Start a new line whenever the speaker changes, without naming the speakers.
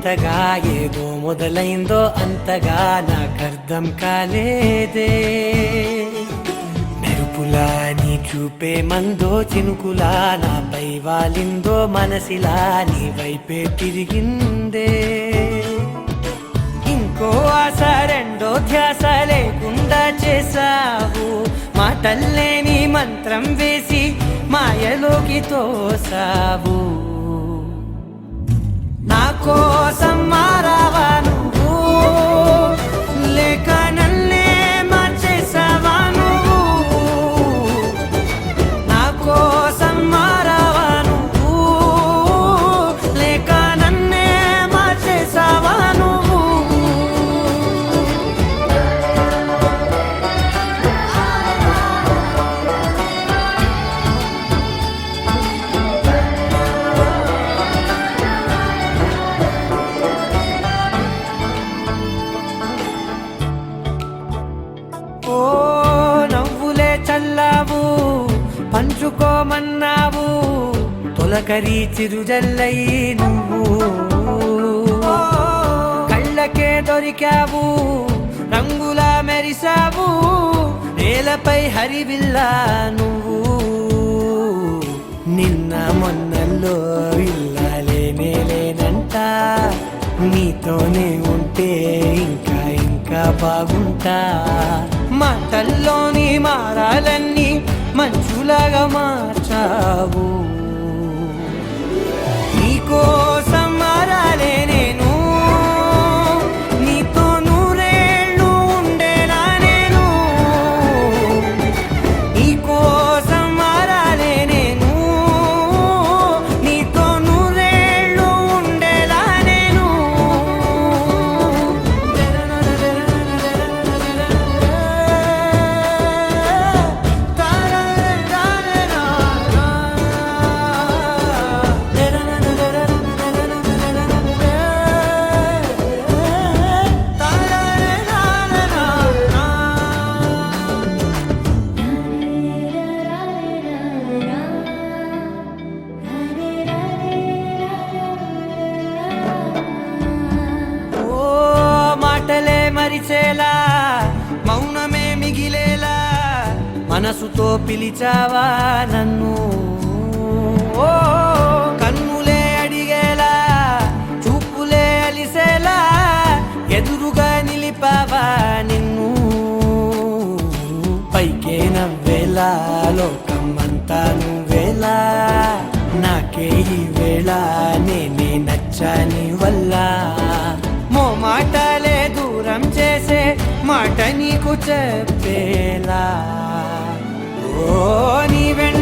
వింతగా ఏదో మొదలైందో అంతగా నాకర్థం కాలేదే. మెరుపులా నీ చూపే మందో చినుకులా నాపై వాలిందో మనసిలా నీ వైపే తిరిగిందే. ఇంకో ఆశ రెండో ధ్యాస లేకుండా చేసావు, మాటల్లే నీ మంత్రం వేసి మాయలోకి తోసావు. నా కోసం మారావా నువ్వు, లేక నన్నే మార్చేసావా నువ్వు? నా కోసం మారావా నువ్వు, లేక నన్నే మార్చేసావా నువ్వు? ఓ నవ్వులే చల్లావు, పంచుకోమన్నావు, తొలకరి చిరుజల్లై నువ్వు. కళ్ళకే దొరికావు, రంగులా మెరిసావు, నేలపై హరివిల్లా నువ్వు. నిన్న మొన్నల్లో ఇల్లాలేనే లేనంట, నీతోనే ఉంటే ఇంకా ఇంకా బాగుంటా. మాటల్లోని మారాలన్నీ మంచులాగా మార్చావు. నీకోసం మారాలే నేను, నీతో నూరేళ్ళు ఉండేలా నేను. నీకోసం మారాలే నేను, నీతో నూరేళ్ళు ఉండేలా నేను. మాటలే మరిచేలా, మౌనమే మిగిలేలా, మనసుతో పిలిచావా నన్ను. ఓ కన్నులే అడిగేలా, చూపులే అలిసేలా, ఎదురుగా నిలిపావా నిన్ను. పైకే నవ్వేలా, లోకం అంతా నువ్వేలా, నాకే ఈ వేళ నేనే నచ్చాని వల్ల. మాటలే దూరం చేసే మాట నీకు చెప్పేలా. ఓ నీ వెంట